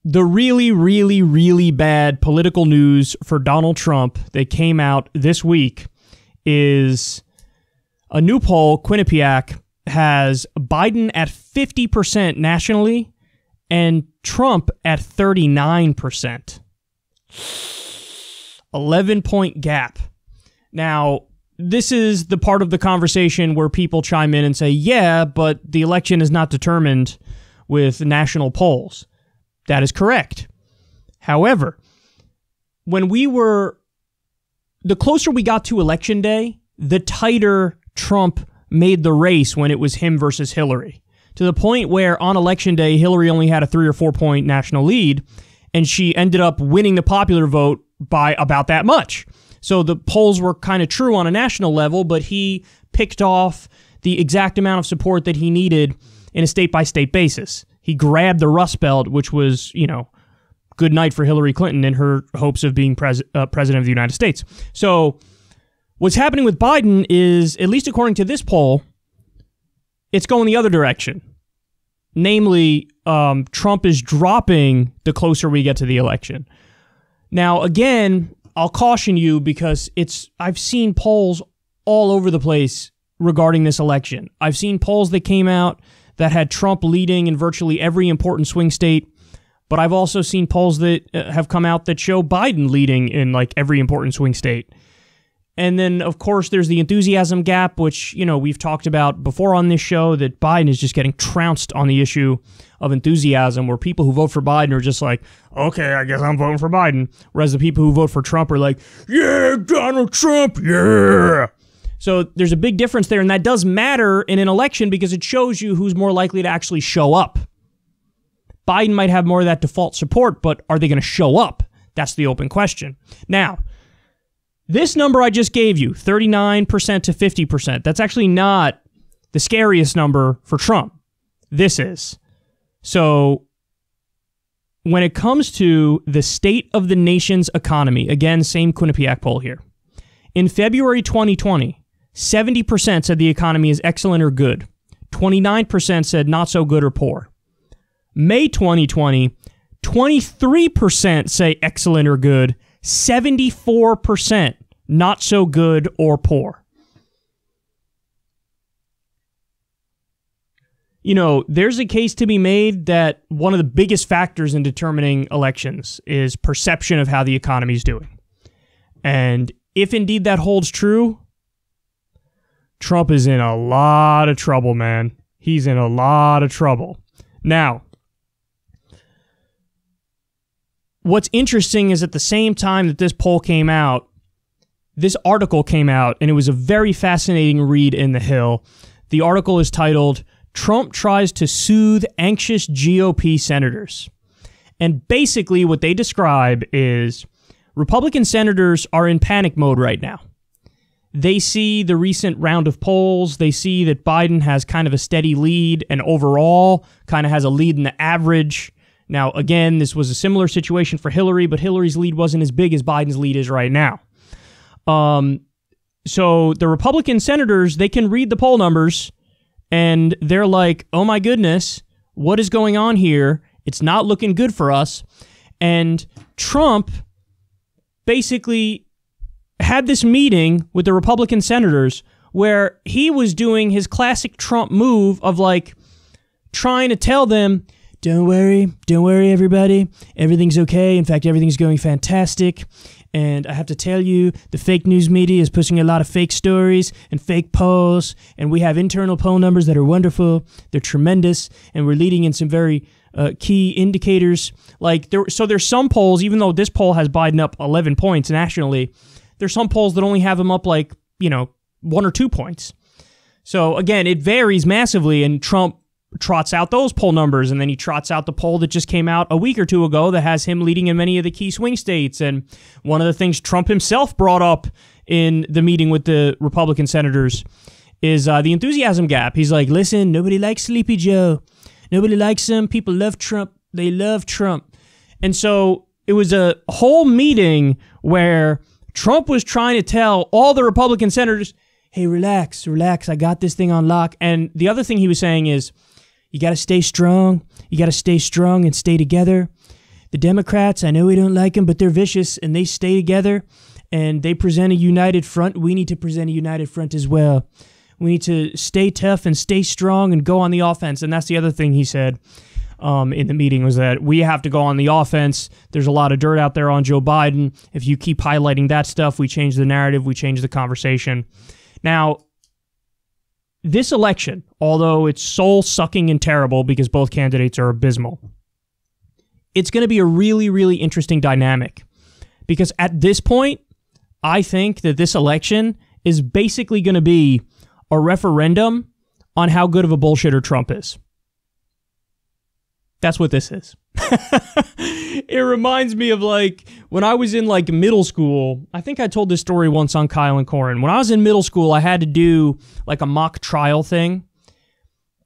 the really, really, really bad political news for Donald Trump that came out this week is a new poll, Quinnipiac, has Biden at 50% nationally and Trump at 39%. 11-point gap. Now, this is the part of the conversation where people chime in and say, yeah, but the election is not determined with national polls. That is correct. However, the closer we got to election day, the tighter Trump made the race when it was him versus Hillary. To the point where on election day, Hillary only had a 3 or 4 point national lead, and she ended up winning the popular vote by about that much. So the polls were kind of true on a national level, but he picked off the exact amount of support that he needed in a state-by-state basis. He grabbed the Rust Belt, which was, good night for Hillary Clinton in her hopes of being president of the United States. So what's happening with Biden is, at least according to this poll, it's going the other direction. Namely, Trump is dropping the closer we get to the election. Now, again, I'll caution you because I've seen polls all over the place regarding this election. I've seen polls that came out that had Trump leading in virtually every important swing state, but I've also seen polls that have come out that show Biden leading in like every important swing state. And then, of course, there's the enthusiasm gap, which, we've talked about before on this show, that Biden is just getting trounced on the issue of enthusiasm, where people who vote for Biden are just like, okay, I guess I'm voting for Biden. Whereas the people who vote for Trump are like, yeah, Donald Trump, yeah. So there's a big difference there, and that does matter in an election because it shows you who's more likely to actually show up. Biden might have more of that default support, but are they going to show up? That's the open question. Now, this number I just gave you, 39% to 50%, that's actually not the scariest number for Trump. This is. So when it comes to the state of the nation's economy, again, same Quinnipiac poll here. In February 2020, 70% said the economy is excellent or good. 29% said not so good or poor. May 2020, 23% say excellent or good. 74% not so good or poor. There's a case to be made that one of the biggest factors in determining elections is perception of how the economy is doing. And if indeed that holds true, Trump is in a lot of trouble, man. He's in a lot of trouble. Now, what's interesting is at the same time that this poll came out, this article came out, and it was a very fascinating read in The Hill. The article is titled, Trump Tries to Soothe Anxious GOP Senators. And basically what they describe is Republican senators are in panic mode right now. They see the recent round of polls. They see that Biden has kind of a steady lead and overall kind of has a lead in the average. Now, again, this was a similar situation for Hillary, but Hillary's lead wasn't as big as Biden's lead is right now. So the Republican senators, they can read the poll numbers and they're like, oh my goodness, what is going on here? It's not looking good for us. And Trump basically had this meeting with the Republican senators where he was doing his classic Trump move of like trying to tell them, don't worry, everybody. Everything's okay. In fact, everything's going fantastic. And I have to tell you, the fake news media is pushing a lot of fake stories and fake polls. And we have internal poll numbers that are wonderful. They're tremendous. And we're leading in some very key indicators. So there's some polls, even though this poll has Biden up 11 points nationally, there's some polls that only have him up 1 or 2 points. So again, it varies massively, and Trump trots out those poll numbers, and then he trots out the poll that just came out a week or two ago that has him leading in many of the key swing states. And one of the things Trump himself brought up in the meeting with the Republican senators is the enthusiasm gap. He's like, listen, nobody likes Sleepy Joe. Nobody likes him. People love Trump. They love Trump. And so it was a whole meeting where Trump was trying to tell all the Republican senators, hey, relax, I got this thing on lock. And the other thing he was saying is, you got to stay strong. You got to stay strong and stay together. the Democrats, I know we don't like them, but they're vicious and they stay together and they present a united front. We need to present a united front as well. We need to stay tough and stay strong and go on the offense. And that's the other thing he said in the meeting, was that we have to go on the offense. There's a lot of dirt out there on Joe Biden. If you keep highlighting that stuff, we change the narrative, we change the conversation. Now, this election, although it's soul-sucking and terrible because both candidates are abysmal, it's going to be a really, really interesting dynamic. Because at this point, I think that this election is basically going to be a referendum on how good of a bullshitter Trump is. That's what this is. It reminds me of like when I was in like middle school. I think I told this story once on Kyle and Corin. When I was in middle school, I had to do like a mock trial thing.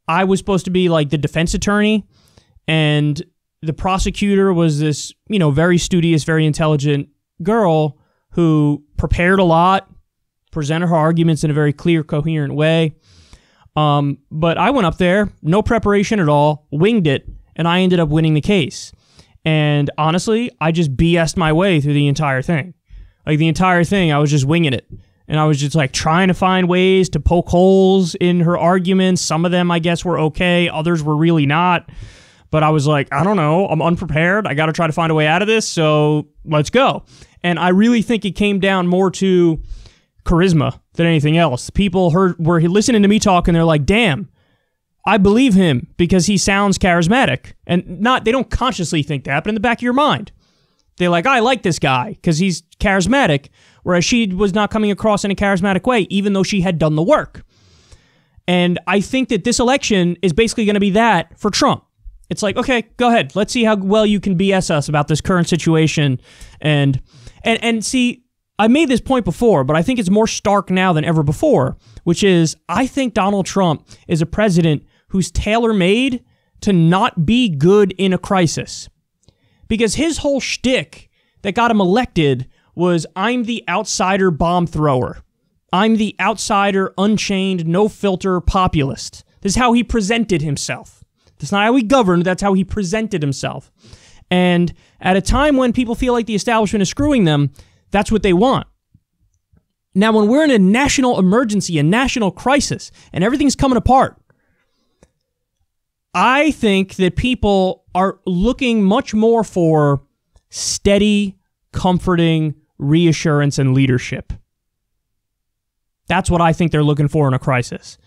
I was supposed to be like the defense attorney, and the prosecutor was this, very studious, very intelligent girl who prepared a lot, presented her arguments in a very clear, coherent way. But I went up there, no preparation at all, winged it, and I ended up winning the case. And honestly, I just BS'd my way through the entire thing. Like the entire thing, I was just winging it. And I was just like trying to find ways to poke holes in her arguments. Some of them, I guess, were okay. Others were really not. But I was like, I don't know. I'm unprepared. I got to try to find a way out of this. So let's go. And I really think it came down more to charisma than anything else. People were listening to me talk and they're like, damn, I believe him because he sounds charismatic. And they don't consciously think that, but in the back of your mind, they're like, I like this guy because he's charismatic, whereas she was not coming across in a charismatic way, even though she had done the work. And I think that this election is basically going to be that for Trump. It's like, okay, go ahead. Let's see how well you can BS us about this current situation. And see, I made this point before, but I think it's more stark now than ever before, which is I think Donald Trump is a president who's tailor-made to not be good in a crisis. Because his whole shtick that got him elected was, I'm the outsider bomb thrower. I'm the outsider, unchained, no-filter populist. This is how he presented himself. That's not how he governed, that's how he presented himself. And at a time when people feel like the establishment is screwing them, that's what they want. Now, when we're in a national emergency, a national crisis, and everything's coming apart, I think that people are looking much more for steady, comforting reassurance and leadership. That's what I think they're looking for in a crisis.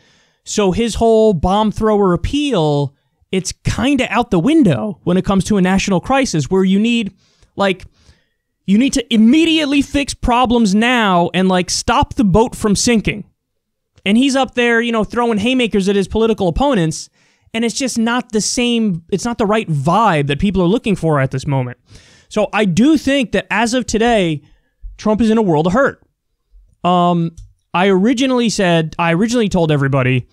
So his whole bomb thrower appeal, it's kind of out the window when it comes to a national crisis where you need to immediately fix problems now and stop the boat from sinking. And he's up there, throwing haymakers at his political opponents. And it's just not the same, it's not the right vibe that people are looking for at this moment. So I do think that as of today, Trump is in a world of hurt. I originally told everybody,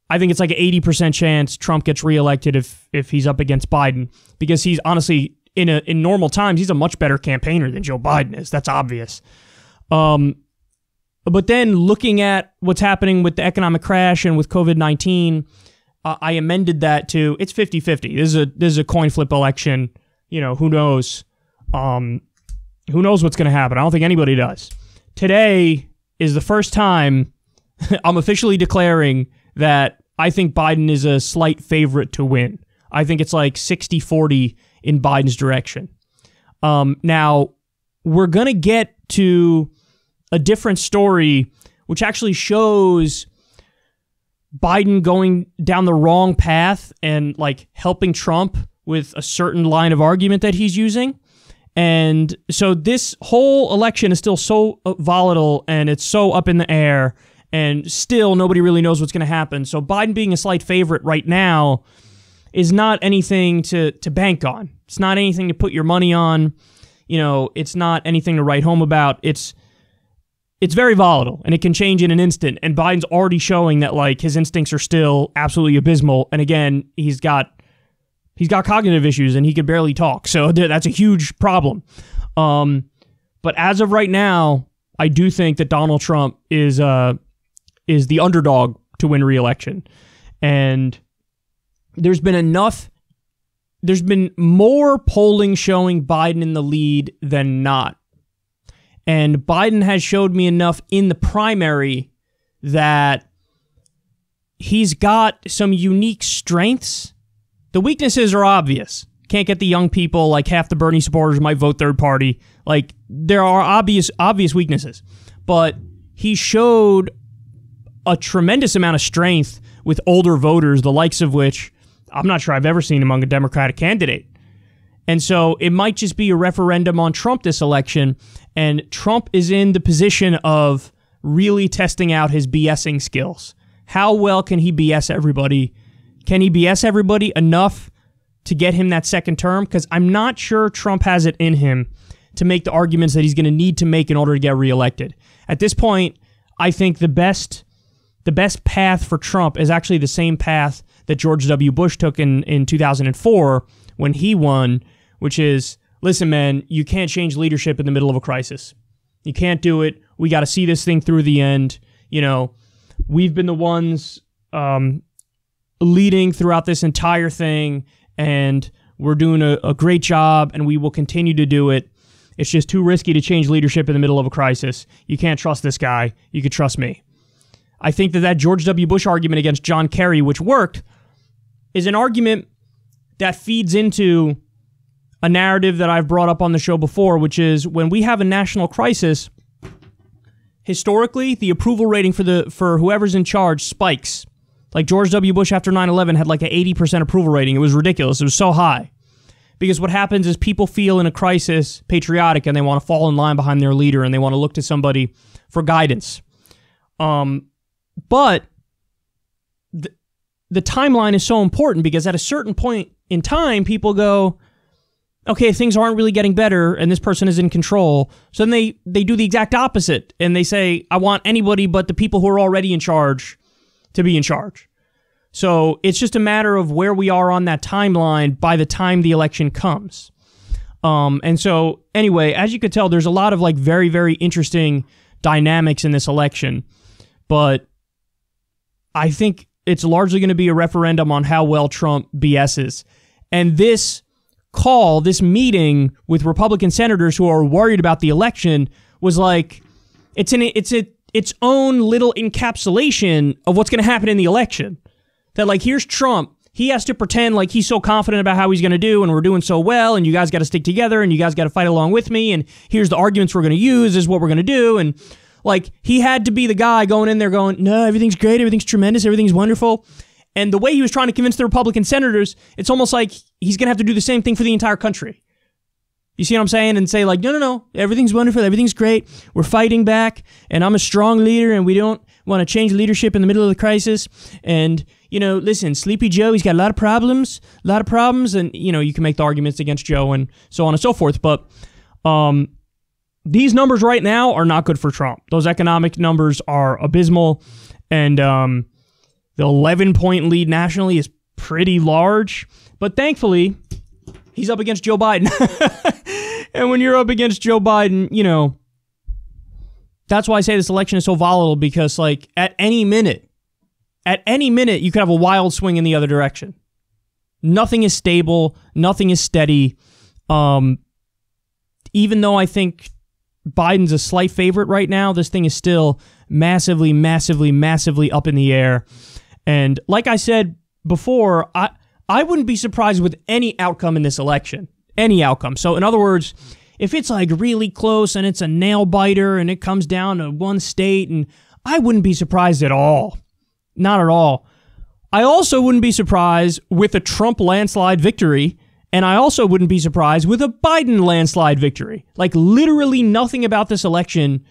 I think it's like an 80% chance Trump gets reelected if he's up against Biden, because he's honestly, in normal times, he's a much better campaigner than Joe Biden is. That's obvious. But then looking at what's happening with the economic crash and with COVID-19, I amended that to, it's 50-50. This is a coin flip election. Who knows? Who knows what's going to happen? I don't think anybody does. Today is the first time I'm officially declaring that I think Biden is a slight favorite to win. I think it's like 60-40 in Biden's direction. Now, we're going to get to a different story, which actually shows Biden going down the wrong path and helping Trump with a certain line of argument that he's using. And so this whole election is still so volatile and it's so up in the air, and still nobody really knows what's going to happen. So Biden being a slight favorite right now is not anything to bank on. It's not anything to put your money on. It's not anything to write home about. It's very volatile, and it can change in an instant. And Biden's already showing that his instincts are still absolutely abysmal. And again, he's got cognitive issues, and he could barely talk. So that's a huge problem. But as of right now, I do think that Donald Trump is the underdog to win re-election. And there's been enough there's been more polling showing Biden in the lead than not. And Biden has showed me enough in the primary that he's got some unique strengths. The weaknesses are obvious. Can't get the young people, like half the Bernie supporters might vote third party. Like, there are obvious weaknesses. But he showed a tremendous amount of strength with older voters, the likes of which I'm not sure I've ever seen among a Democratic candidate. And so it might just be a referendum on Trump this election, and Trump is in the position of really testing out his BSing skills. How well can he BS everybody? Can he BS everybody enough to get him that second term? Because I'm not sure Trump has it in him to make the arguments that he's going to need to make in order to get reelected. At this point, I think the best path for Trump is actually the same path that George W. Bush took in 2004 when he won, which is, listen, man, you can't change leadership in the middle of a crisis. You can't do it. We got to see this thing through the end. You know, we've been the ones leading throughout this entire thing, and we're doing a great job, and we will continue to do it. It's just too risky to change leadership in the middle of a crisis. You can't trust this guy. You could trust me. I think that George W. Bush argument against John Kerry, which worked, is an argument that feeds into a narrative that I've brought up on the show before, which is when we have a national crisis, historically, the approval rating for whoever's in charge spikes. Like George W. Bush after 9/11 had like an 80% approval rating. It was ridiculous. It was so high. Because what happens is people feel in a crisis patriotic and they want to fall in line behind their leader and they want to look to somebody for guidance. But the timeline is so important because at a certain point in time, people go, okay, things aren't really getting better and this person is in control. So then they do the exact opposite and they say, I want anybody but the people who are already in charge to be in charge. So it's just a matter of where we are on that timeline by the time the election comes. And so anyway, as you could tell, there's a lot of like very, very interesting dynamics in this election. But I think it's largely going to be a referendum on how well Trump BS's. And this meeting with Republican senators who are worried about the election was like, it's its own little encapsulation of what's going to happen in the election. That like, here's Trump. He has to pretend like he's so confident about how he's going to do and we're doing so well and you guys got to stick together and you guys got to fight along with me and here's the arguments we're going to use, this is what we're going to do. And like, he had to be the guy going in there going, no, everything's great, everything's tremendous, everything's wonderful. And the way he was trying to convince the Republican senators, it's almost like he's going to have to do the same thing for the entire country. You see what I'm saying? And say like, no, everything's wonderful, everything's great, we're fighting back, and I'm a strong leader, and we don't want to change leadership in the middle of the crisis. And, you know, listen, Sleepy Joe, he's got a lot of problems, and, you know, you can make the arguments against Joe and so on and so forth. But these numbers right now are not good for Trump. Those economic numbers are abysmal, and the 11-point lead nationally is pretty large. But thankfully, he's up against Joe Biden. And when you're up against Joe Biden, you know, that's why I say this election is so volatile, because like at any minute, you could have a wild swing in the other direction. Nothing is stable. Nothing is steady. Even though I think Biden's a slight favorite right now, this thing is still massively, massively, massively up in the air. And like I said before, I wouldn't be surprised with any outcome in this election. Any outcome. So in other words, if it's like really close and it's a nail biter and it comes down to one state, and I wouldn't be surprised at all. Not at all. I also wouldn't be surprised with a Trump landslide victory, and I also wouldn't be surprised with a Biden landslide victory. Like literally nothing about this election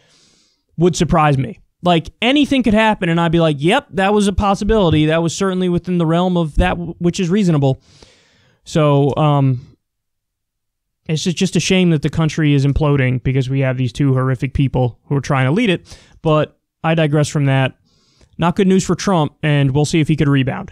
would surprise me. Like anything could happen and I'd be like, yep, that was a possibility. That was certainly within the realm of that which is reasonable. So, it's just a shame that the country is imploding because we have these two horrific people who are trying to lead it. But I digress from that. Not good news for Trump, and we'll see if he could rebound.